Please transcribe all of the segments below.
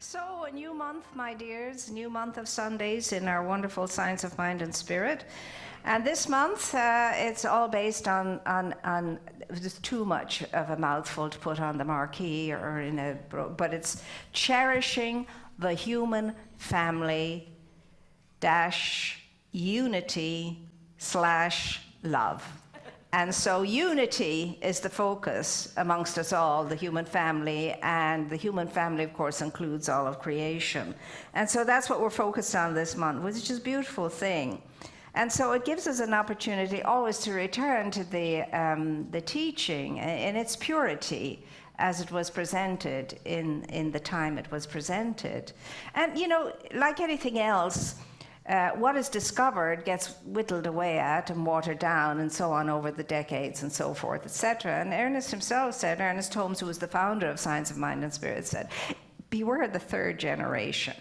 So, a new month, my dears, new month of Sundays in our wonderful Science of Mind and Spirit. And this month, it's all based on there's too much of a mouthful to put on the marquee or in a, but it's cherishing the human family dash unity slash love. And so unity is the focus amongst us all, the human family, and the human family, of course, includes all of creation. And so that's what we're focused on this month, which is a beautiful thing. And so it gives us an opportunity always to return to the teaching in its purity as it was presented in the time it was presented. And, you know, like anything else, what is discovered gets whittled away at and watered down and so on over the decades and so forth, etc. And Ernest himself said, Ernest Holmes, who was the founder of Science of Mind and Spirit, said, beware the third generation.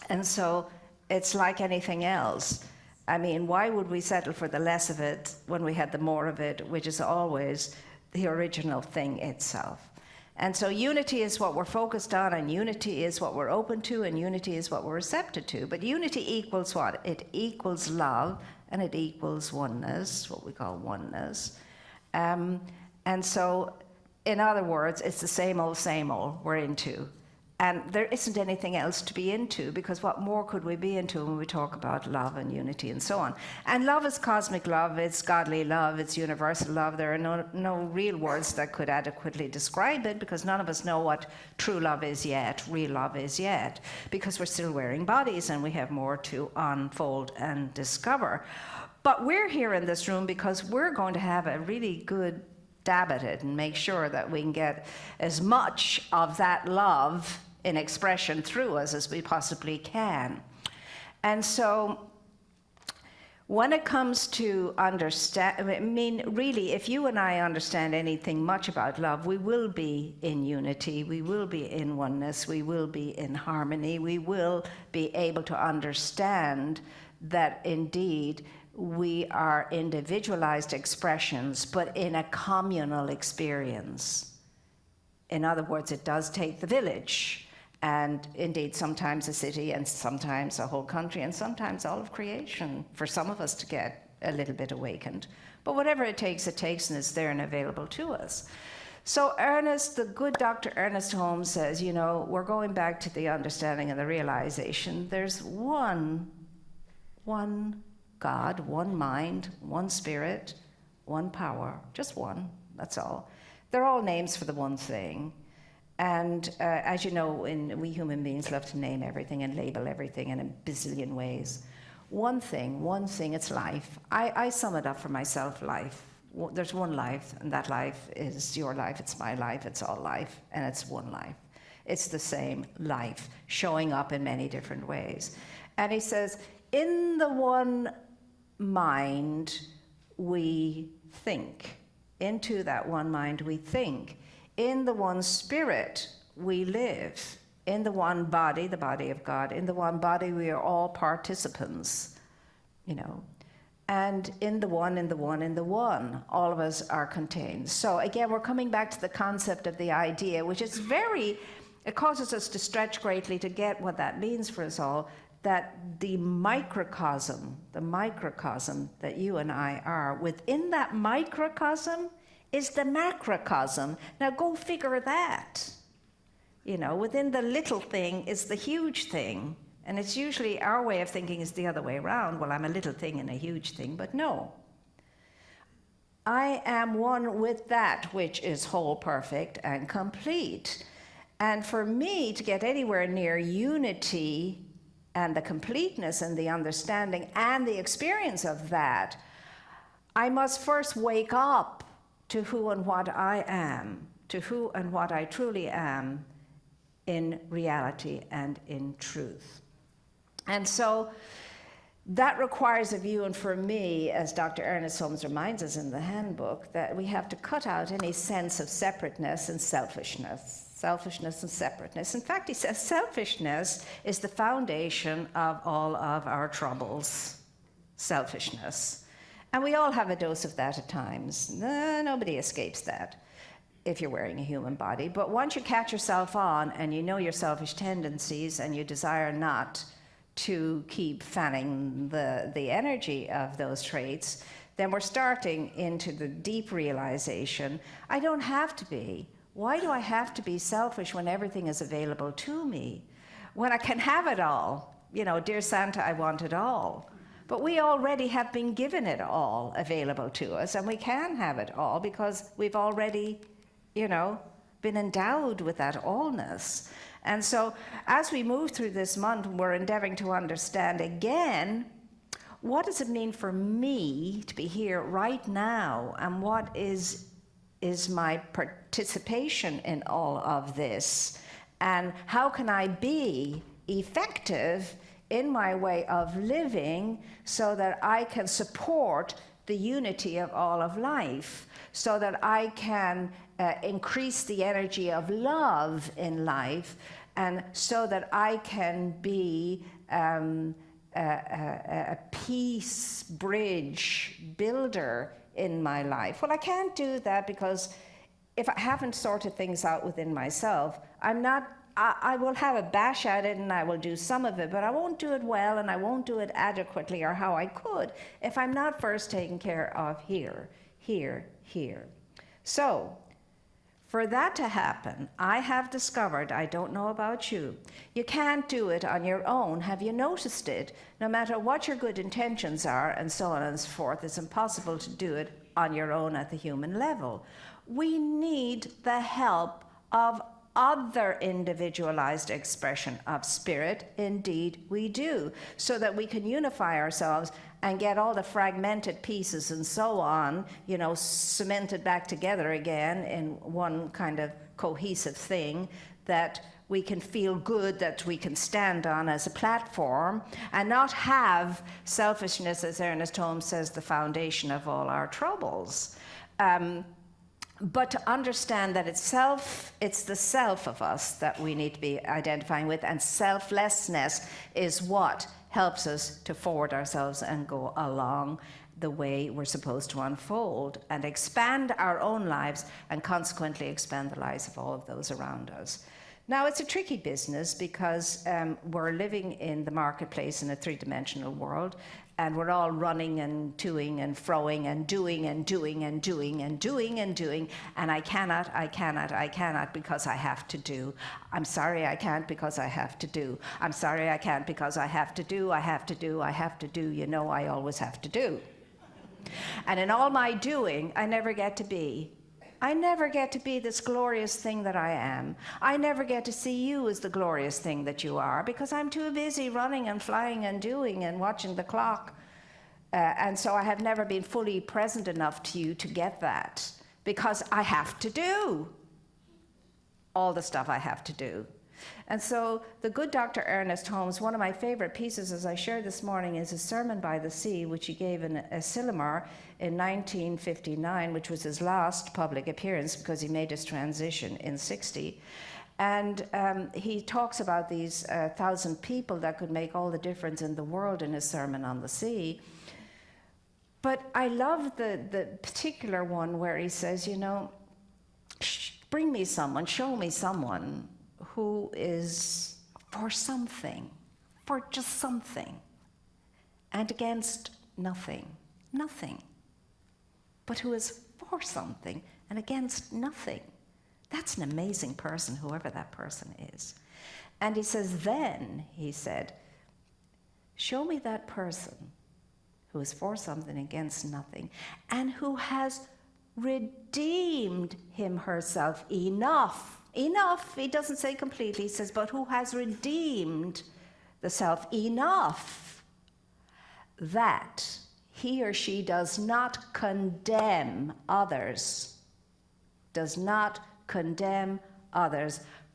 And so it's like anything else. I mean, why would we settle for the less of it when we had the more of it, which is always the original thing itself? And so unity is what we're focused on, and unity is what we're open to, and unity is what we're receptive to. But unity equals what? It equals love, and it equals oneness, what we call oneness. And so, in other words, it's the same old we're into. And there isn't anything else to be into, because what more could we be into when we talk about love and unity and so on? And love is cosmic love, it's godly love, it's universal love. There are no real words that could adequately describe it, because none of us know what true love is yet, real love is yet, because we're still wearing bodies and we have more to unfold and discover. But we're here in this room because we're going to have a really good dab at it and make sure that we can get as much of that love in expression through us as we possibly can. And so when it comes to understand, I mean, really, if you and I understand anything much about love, we will be in unity, we will be in oneness, we will be in harmony, we will be able to understand that indeed we are individualized expressions, but in a communal experience. In other words, it does take the village, and indeed sometimes a city, and sometimes a whole country, and sometimes all of creation for some of us to get a little bit awakened. But whatever it takes, and it's there and available to us. So Ernest, the good Dr. Ernest Holmes says, you know, we're going back to the understanding and the realization there's one God, one mind, one spirit, one power, just one, that's all. They're all names for the one thing. And as you know, we human beings love to name everything and label everything in a bazillion ways. One thing, it's life. I sum it up for myself, life. There's one life, and that life is your life, it's my life, it's all life, and it's one life. It's the same life, showing up in many different ways. And he says, in the one mind we think. Into that one mind we think. In the one spirit we live. In the one body, the body of God, in the one body we are all participants, you know. And in the one, all of us are contained. So again, we're coming back to the concept of the idea, which is it causes us to stretch greatly to get what that means for us all, that the microcosm that you and I are, within that microcosm is the macrocosm. Now go figure that. You know, within the little thing is the huge thing. And it's usually our way of thinking is the other way around. Well, I'm a little thing in a huge thing, but no. I am one with that which is whole, perfect, and complete. And for me to get anywhere near unity and the completeness and the understanding and the experience of that, I must first wake up to who and what I am, to who and what I truly am in reality and in truth. And so that requires of you and for me, as Dr. Ernest Holmes reminds us in the handbook, that we have to cut out any sense of separateness and selfishness. Selfishness and separateness. In fact, he says selfishness is the foundation of all of our troubles. Selfishness. And we all have a dose of that at times. Nobody escapes that. if you're wearing a human body. But once you catch yourself on and you know your selfish tendencies and you desire not to keep fanning the energy of those traits, then we're starting into the deep realization, I don't have to be. Why do I have to be selfish when everything is available to me? When I can have it all. You know, dear Santa, I want it all. But we already have been given it all available to us, and we can have it all because we've already, you know, been endowed with that allness. And so as we move through this month, we're endeavoring to understand again, what does it mean for me to be here right now, and what is my participation in all of this, and how can I be effective in my way of living so that I can support the unity of all of life, so that I can increase the energy of love in life, and so that I can be a peace bridge builder in my life. Well, I can't do that because if I haven't sorted things out within myself, I will have a bash at it and I will do some of it, but I won't do it well and I won't do it adequately or how I could if I'm not first taking care of here, here, here. So, for that to happen, I have discovered, I don't know about you, you can't do it on your own. Have you noticed it? No matter what your good intentions are and so on and so forth, it's impossible to do it on your own at the human level. We need the help of other individualized expression of spirit. Indeed, we do, so that we can unify ourselves and get all the fragmented pieces and so on, you know, cemented back together again in one kind of cohesive thing that we can feel good, that we can stand on as a platform, and not have selfishness, as Ernest Holmes says, the foundation of all our troubles. But to understand that it's the self of us that we need to be identifying with, and selflessness is what helps us to forward ourselves and go along the way we're supposed to unfold and expand our own lives and consequently expand the lives of all of those around us. Now, it's a tricky business because we're living in the marketplace in a three-dimensional world, and we're all running and toing and froing and doing and doing and doing and doing and doing, and I cannot because I have to do. I'm sorry I can't because I have to do. I'm sorry I can't because I have to do, you know I always have to do. And in all my doing, I never get to be. I never get to be this glorious thing that I am. I never get to see you as the glorious thing that you are because I'm too busy running and flying and doing and watching the clock. And so I have never been fully present enough to you to get that because I have to do all the stuff I have to do. And so the good Dr. Ernest Holmes, one of my favorite pieces, as I shared this morning, is his Sermon by the Sea, which he gave in Asilomar in 1959, which was his last public appearance because he made his transition in 60. And he talks about these 1,000 people that could make all the difference in the world in his Sermon on the Sea. But I love the particular one where he says, you know, bring me someone, show me someone who is for something, for just something, and against nothing, but who is for something and against nothing. That's an amazing person, whoever that person is. And he says, then, he said, show me that person who is for something against nothing and who has redeemed him herself enough, he doesn't say completely, he says, but who has redeemed the self enough that he or she does not condemn others,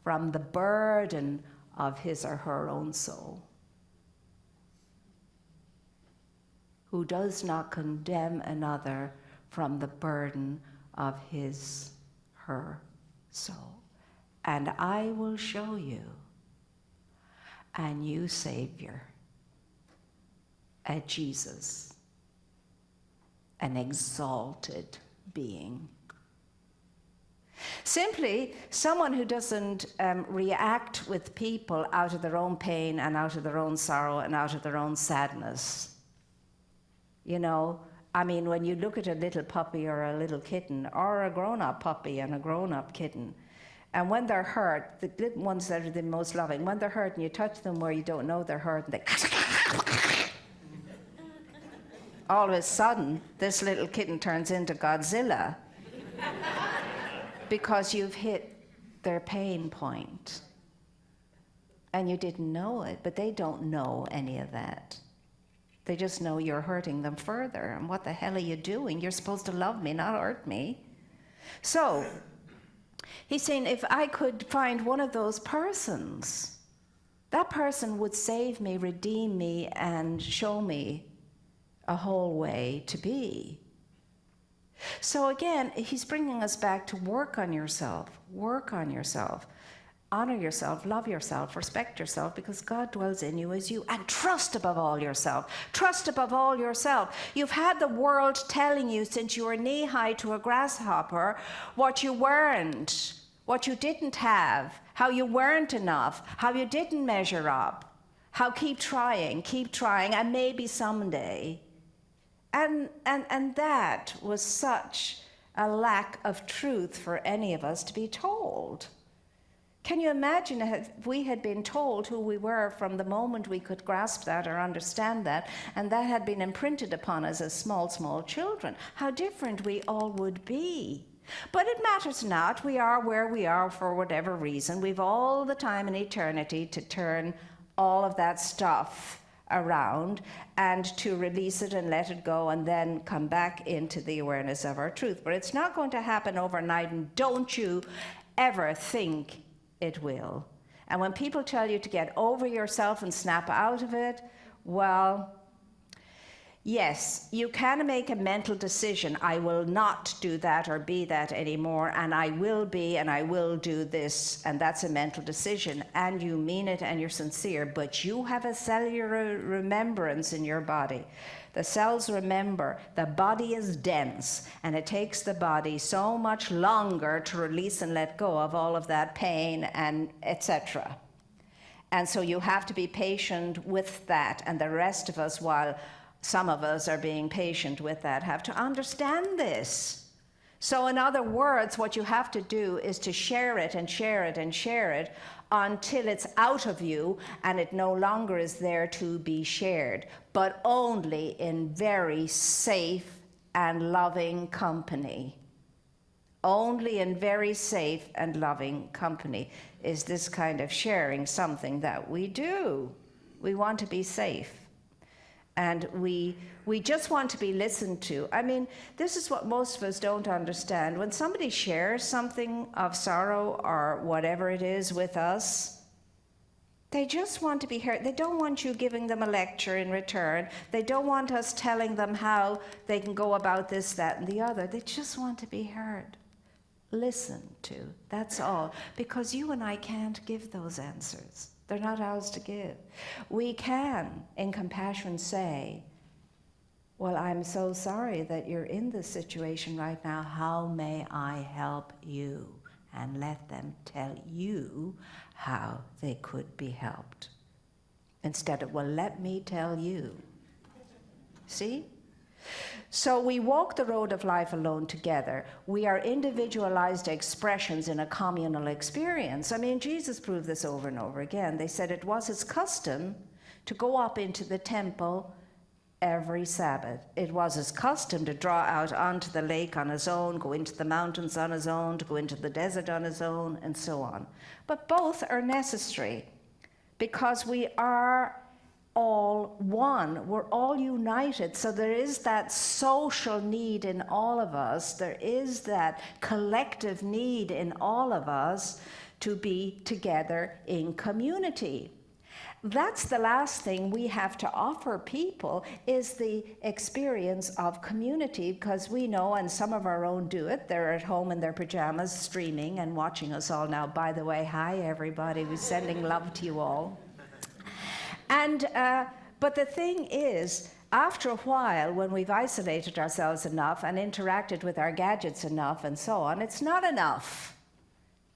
from the burden of his or her own soul. Who does not condemn another from the burden of his, her soul. And I will show you a new Savior, a Jesus, an exalted being. Simply, someone who doesn't react with people out of their own pain and out of their own sorrow and out of their own sadness. You know, I mean, when you look at a little puppy or a little kitten or a grown-up puppy and a grown-up kitten, and when they're hurt, the little ones that are the most loving, when they're hurt and you touch them where you don't know they're hurt, and they all of a sudden, this little kitten turns into Godzilla because you've hit their pain point. And you didn't know it, but they don't know any of that. They just know you're hurting them further. And what the hell are you doing? You're supposed to love me, not hurt me. So, he's saying, if I could find one of those persons, that person would save me, redeem me, and show me a whole way to be. So again, he's bringing us back to work on yourself, honor yourself, love yourself, respect yourself, because God dwells in you as you, and trust above all yourself. Trust above all yourself. You've had the world telling you since you were knee-high to a grasshopper what you weren't, what you didn't have, how you weren't enough, how you didn't measure up, how keep trying, and maybe someday. And that was such a lack of truth for any of us to be told. Can you imagine if we had been told who we were from the moment we could grasp that or understand that, and that had been imprinted upon us as small children, how different we all would be. But it matters not. We are where we are for whatever reason. We've all the time in eternity to turn all of that stuff around and to release it and let it go and then come back into the awareness of our truth. But it's not going to happen overnight, and don't you ever think it will. And when people tell you to get over yourself and snap out of it, well, yes, you can make a mental decision. I will not do that or be that anymore, and I will be and I will do this, and that's a mental decision, and you mean it and you're sincere, but you have a cellular remembrance in your body. The cells remember. The body is dense, and it takes the body so much longer to release and let go of all of that pain and etc. And so you have to be patient with that, and the rest of us, while some of us are being patient with that, have to understand this. So in other words, what you have to do is to share it and share it and share it until it's out of you and it no longer is there to be shared, but only in very safe and loving company. Only in very safe and loving company is this kind of sharing something that we do. We want to be safe. And we just want to be listened to. I mean, this is what most of us don't understand. When somebody shares something of sorrow or whatever it is with us, they just want to be heard. They don't want you giving them a lecture in return. They don't want us telling them how they can go about this, that, and the other. They just want to be heard, listened to. That's all. Because you and I can't give those answers. They're not ours to give. We can, in compassion, say, well, I'm so sorry that you're in this situation right now. How may I help you? And let them tell you how they could be helped. Instead of, well, let me tell you. See? So we walk the road of life alone together. We are individualized expressions in a communal experience. I mean, Jesus proved this over and over again. They said it was his custom to go up into the temple every Sabbath. It was his custom to draw out onto the lake on his own, go into the mountains on his own, to go into the desert on his own, and so on. But both are necessary because we are all one. We're all united. So there is that social need in all of us. There is that collective need in all of us to be together in community. That's the last thing we have to offer people, is the experience of community, because we know, and some of our own do it, they're at home in their pajamas streaming and watching us all now. By the way, hi everybody, we're sending love to you all. And but the thing is, after a while, when we've isolated ourselves enough and interacted with our gadgets enough and so on, it's not enough.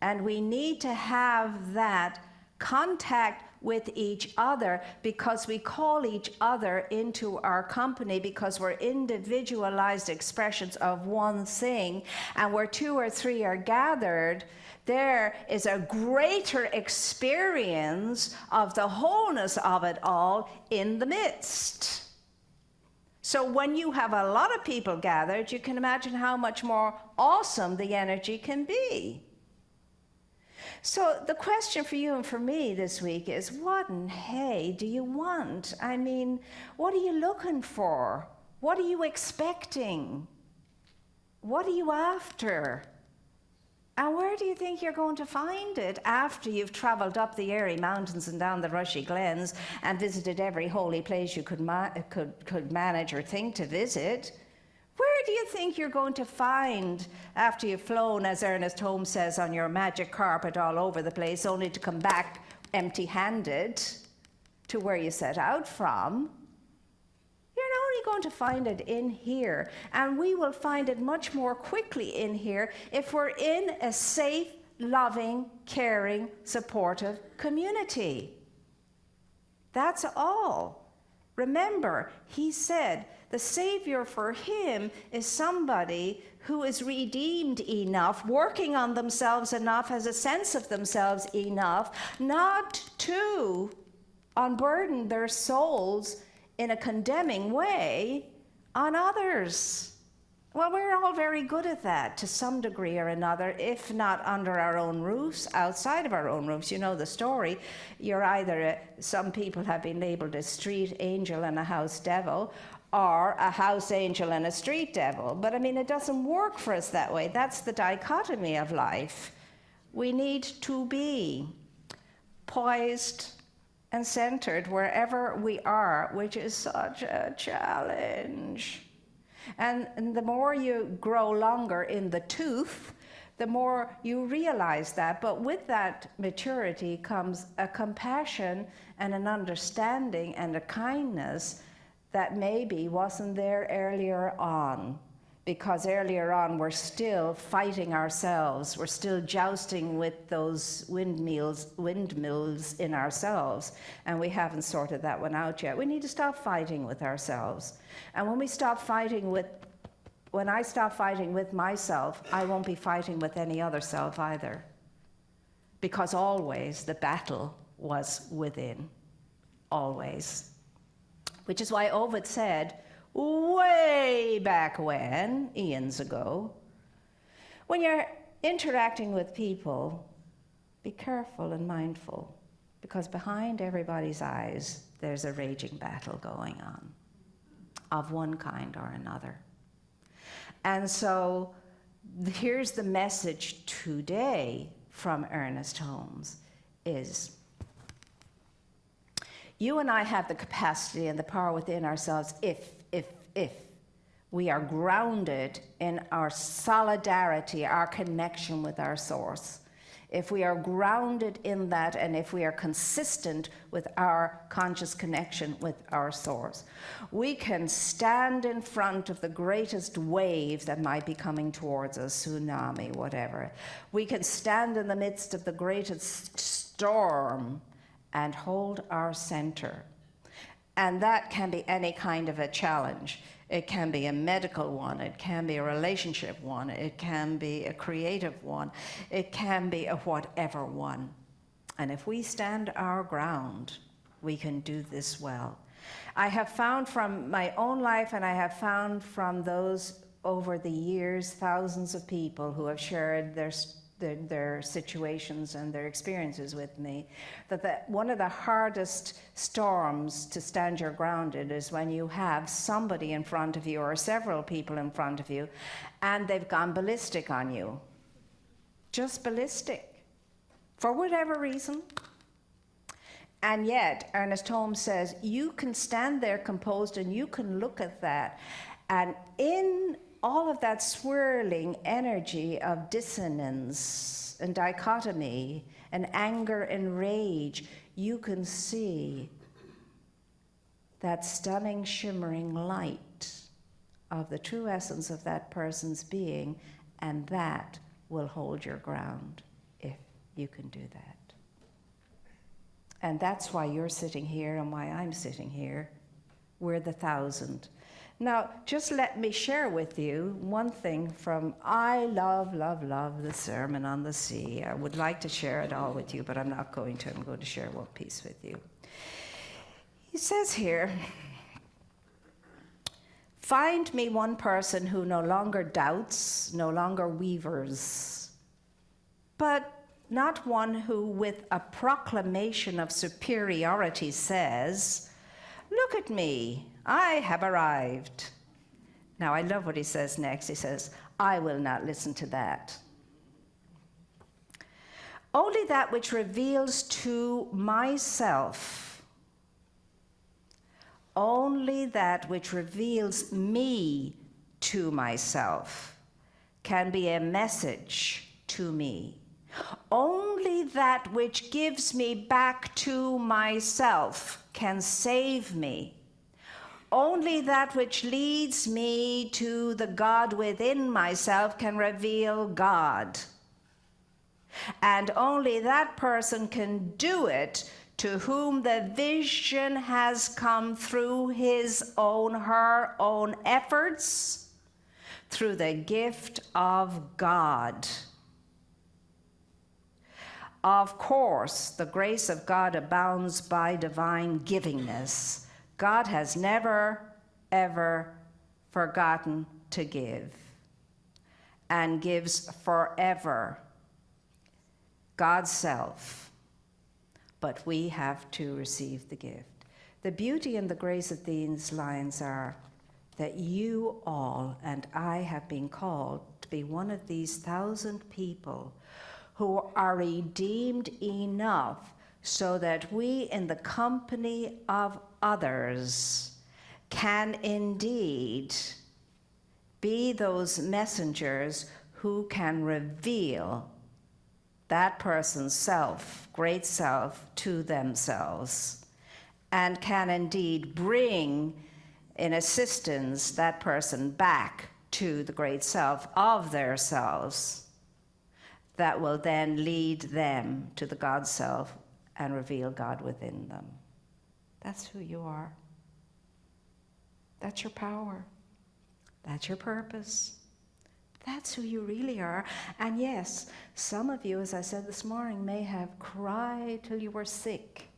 And we need to have that contact with each other, because we call each other into our company, because we're individualized expressions of one thing. And where two or three are gathered, there is a greater experience of the wholeness of it all in the midst. So when you have a lot of people gathered, you can imagine how much more awesome the energy can be. So the question for you and for me this week is, what in hay do you want? I mean, what are you looking for? What are you expecting? What are you after? And where do you think you're going to find it after you've traveled up the Airy Mountains and down the Rushy Glens and visited every holy place you could manage or think to visit? Where do you think you're going to find, after you've flown, as Ernest Holmes says, on your magic carpet all over the place, only to come back empty-handed to where you set out from? You're only going to find it in here, and we will find it much more quickly in here if we're in a safe, loving, caring, supportive community. That's all. Remember, he said the Savior for him is somebody who is redeemed enough, working on themselves enough, has a sense of themselves enough, not to unburden their souls in a condemning way on others. Well, we're all very good at that to some degree or another, if not under our own roofs, outside of our own roofs. You know the story. You're either, some people have been labeled a street angel and a house devil, or a house angel and a street devil. But I mean, it doesn't work for us that way. That's the dichotomy of life. We need to be poised and centered wherever we are, which is such a challenge. And the more you grow longer in the tooth, the more you realize that. But with that maturity comes a compassion and an understanding and a kindness that maybe wasn't there earlier on. Because earlier on, we're still fighting ourselves. We're still jousting with those windmills in ourselves. And we haven't sorted that one out yet. We need to stop fighting with ourselves. And when I stop fighting with myself, I won't be fighting with any other self either. Because always the battle was within. Always. Which is why Ovid said, way back when, eons ago, when you're interacting with people, be careful and mindful, because behind everybody's eyes, there's a raging battle going on of one kind or another. And so here's the message today from Ernest Holmes is, you and I have the capacity and the power within ourselves if we are grounded in our solidarity, our connection with our source. If we are grounded in that, and if we are consistent with our conscious connection with our source, we can stand in front of the greatest wave that might be coming towards us, tsunami, whatever. We can stand in the midst of the greatest storm and hold our center. And that can be any kind of a challenge. It can be a medical one, it can be a relationship one, it can be a creative one, it can be a whatever one. And if we stand our ground, we can do this well. I have found from my own life, and I have found from those over the years, thousands of people who have shared their situations and their experiences with me, that one of the hardest storms to stand your ground in is when you have somebody in front of you or several people in front of you and they've gone ballistic on you. Just ballistic. For whatever reason. And yet, Ernest Holmes says, you can stand there composed and you can look at that, and in all of that swirling energy of dissonance and dichotomy and anger and rage, you can see that stunning, shimmering light of the true essence of that person's being, and that will hold your ground if you can do that. And that's why you're sitting here and why I'm sitting here. We're the 1,000. Now, just let me share with you one thing from, I love the Sermon on the Sea. I would like to share it all with you, but I'm not going to. I'm going to share one piece with you. He says here, find me one person who no longer doubts, no longer wavers, but not one who with a proclamation of superiority says, look at me, I have arrived. Now I love what he says next. He says, I will not listen to that. Only that which reveals to myself, only that which reveals me to myself can be a message to me. Only that which gives me back to myself can save me. Only that which leads me to the God within myself can reveal God. And only that person can do it to whom the vision has come through his own, her own efforts, through the gift of God. Of course, the grace of God abounds by divine givingness. God has never, ever forgotten to give, and gives forever God's self. But we have to receive the gift. The beauty and the grace of these lines are that you all and I have been called to be one of these 1,000 people who are redeemed enough so that we, in the company of others, can indeed be those messengers who can reveal that person's self, great self, to themselves, and can indeed bring in assistance that person back to the great self of their selves, that will then lead them to the God self and reveal God within them. That's who you are. That's your power. That's your purpose. That's who you really are. And yes, some of you, as I said this morning, may have cried till you were sick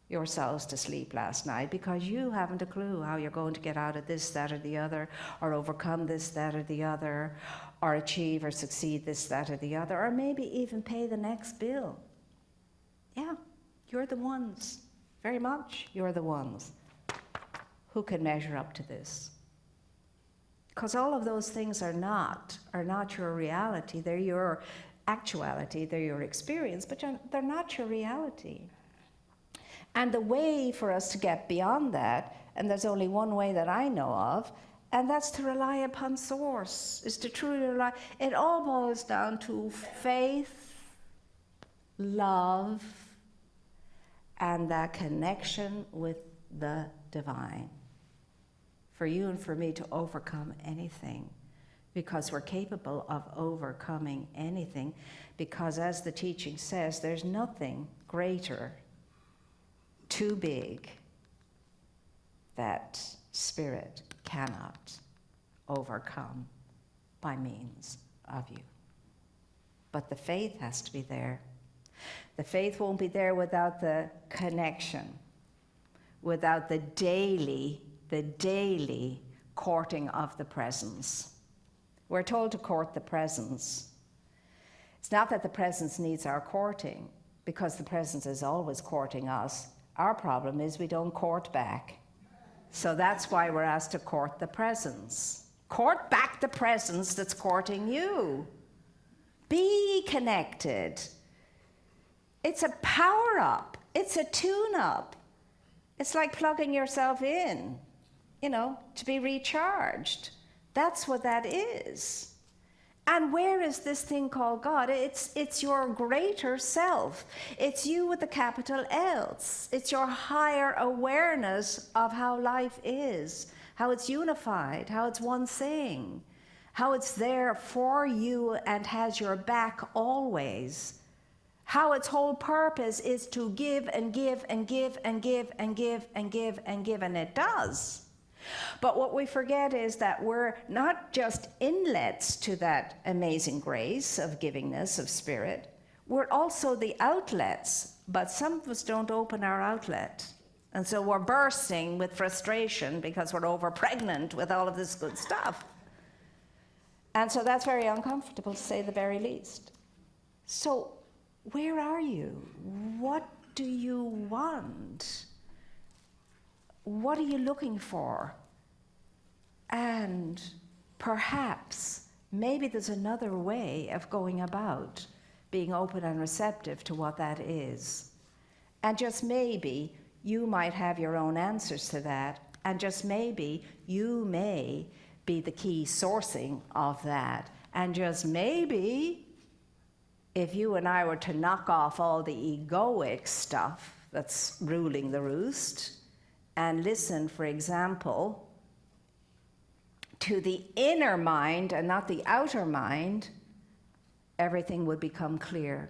yourselves to sleep last night because you haven't a clue how you're going to get out of this, that, or the other, or overcome this, that, or the other, or achieve or succeed this, that, or the other, or maybe even pay the next bill. Yeah, you're the ones, very much you're the ones who can measure up to this. Because all of those things are not your reality. They're your actuality, they're your experience, but they're not your reality. And the way for us to get beyond that, and there's only one way that I know of, and that's to rely upon Source, is to truly rely. It all boils down to faith, love, and that connection with the divine. For you and for me to overcome anything, because we're capable of overcoming anything, because as the teaching says, there's nothing greater, too big, that Spirit cannot overcome by means of you. But the faith has to be there. The faith won't be there without the connection, without the daily courting of the presence. We're told to court the presence. It's not that the presence needs our courting, because the presence is always courting us. Our problem is we don't court back. So that's why we're asked to court the presence. Court back the presence that's courting you. Be connected. It's a power-up. It's a tune-up. It's like plugging yourself in, to be recharged. That's what that is. And where is this thing called God? It's your greater self. It's you with the capital L. It's your higher awareness of how life is, how it's unified, how it's one thing, how it's there for you and has your back always. How its whole purpose is to give and give and give and give and give and give and give, and it does. But what we forget is that we're not just inlets to that amazing grace of givingness of spirit, we're also the outlets, but some of us don't open our outlet. And so we're bursting with frustration because we're over pregnant with all of this good stuff. And so that's very uncomfortable, to say the very least. So where are you? What do you want? What are you looking for? And perhaps, maybe there's another way of going about being open and receptive to what that is. And just maybe you might have your own answers to that, and just maybe you may be the key sourcing of that. And just maybe, if you and I were to knock off all the egoic stuff that's ruling the roost, and listen, for example, to the inner mind and not the outer mind, everything would become clear,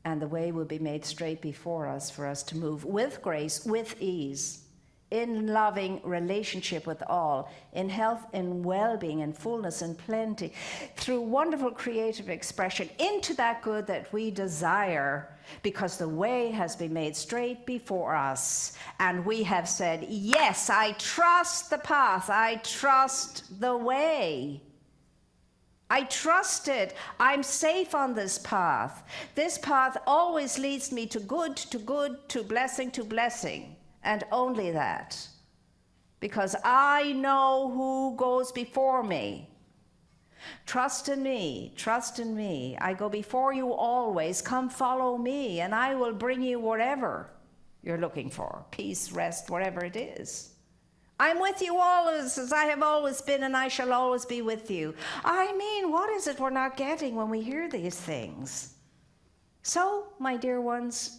and the way would be made straight before us for us to move with grace, with ease, in loving relationship with all, in health and well-being and fullness and plenty, through wonderful creative expression into that good that we desire, because the way has been made straight before us, and we have said, yes, I trust the path, I trust the way. I trust it. I'm safe on this path. This path always leads me to good, to blessing, and only that. Because I know who goes before me. Trust in me, trust in me. I go before you always. Come follow me, and I will bring you whatever you're looking for. Peace, rest, whatever it is. I'm with you always, as I have always been, and I shall always be with you. I mean, what is it we're not getting when we hear these things? So, my dear ones,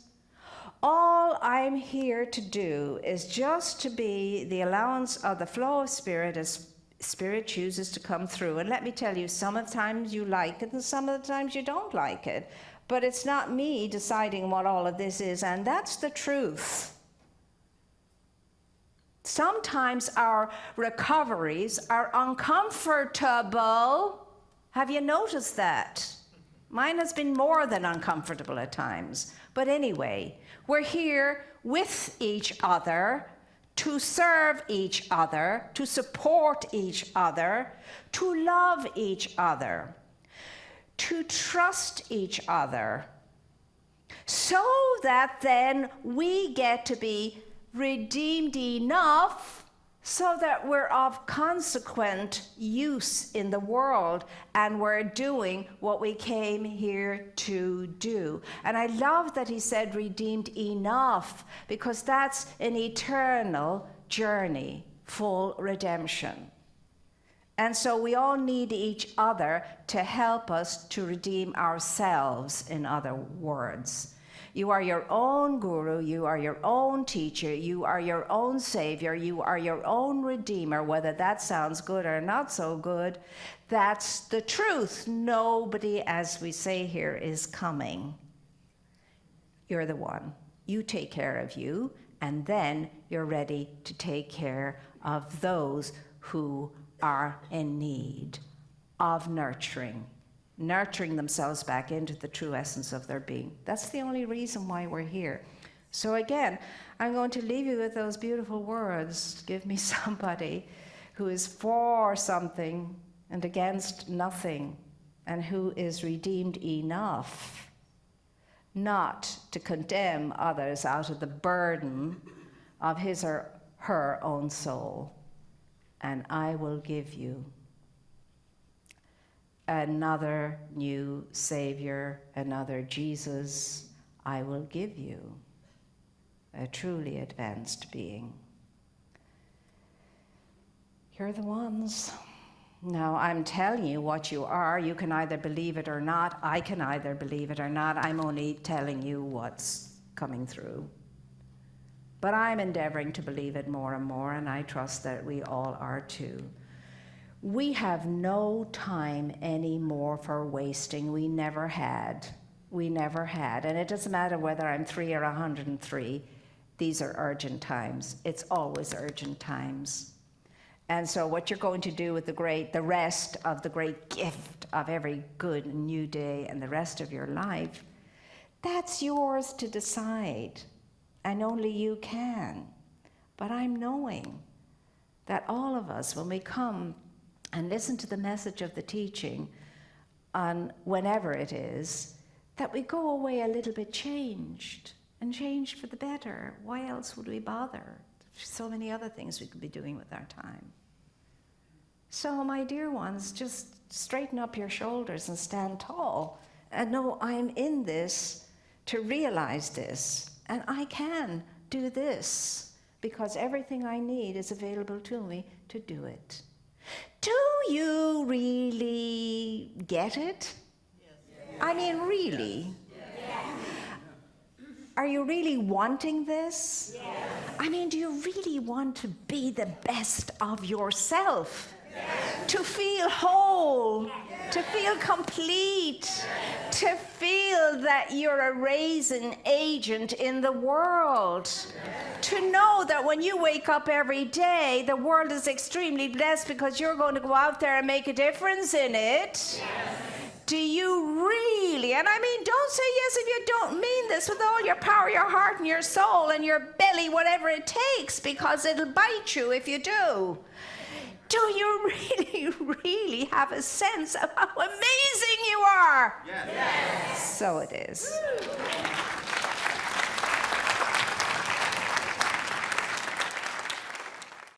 all I'm here to do is just to be the allowance of the flow of Spirit as Spirit chooses to come through. And let me tell you, some of the times you like it and some of the times you don't like it. But it's not me deciding what all of this is, and that's the truth. Sometimes our recoveries are uncomfortable. Have you noticed that? Mine has been more than uncomfortable at times. But anyway, we're here with each other to serve each other, to support each other, to love each other, to trust each other, so that then we get to be redeemed enough so that we're of consequent use in the world and we're doing what we came here to do. And I love that he said redeemed enough, because that's an eternal journey, full redemption. And so we all need each other to help us to redeem ourselves, in other words. You are your own guru, you are your own teacher, you are your own savior, you are your own redeemer. Whether that sounds good or not so good, that's the truth. Nobody, as we say here, is coming. You're the one. You take care of you, and then you're ready to take care of those who are in need of nurturing themselves back into the true essence of their being. That's the only reason why we're here. So again, I'm going to leave you with those beautiful words. Give me somebody who is for something and against nothing, and who is redeemed enough not to condemn others out of the burden of his or her own soul. And I will give you another new Savior, another Jesus. I will give you a truly advanced being. You're the ones. Now, I'm telling you what you are. You can either believe it or not. I can either believe it or not. I'm only telling you what's coming through. But I'm endeavoring to believe it more and more, and I trust that we all are too. We have no time anymore for wasting. We never had. we never had. And it doesn't matter whether I'm 3 or 103, these are urgent times. It's always urgent times. And so what you're going to do with the rest of the great gift of every good and new day and the rest of your life, that's yours to decide. And only you can. But I'm knowing that all of us, when we come and listen to the message of the teaching on whenever it is, that we go away a little bit changed, and changed for the better. Why else would we bother? There's so many other things we could be doing with our time. So, my dear ones, just straighten up your shoulders and stand tall and know I'm in this to realize this, and I can do this because everything I need is available to me to do it. Do you really get it? Yes. I mean, really? Yes. Are you really wanting this? Yes. I mean, do you really want to be the best of yourself? Yes. To feel whole, yes. To feel complete, yes. To feel that you're a raising agent in the world. Yes. To know that when you wake up every day, the world is extremely blessed because you're going to go out there and make a difference in it. Yes. Do you really, and I mean, don't say yes if you don't mean this with all your power, your heart, and your soul, and your belly, whatever it takes, because it'll bite you if you do. Do you really have a sense of how amazing you are? Yes. Yes. So it is.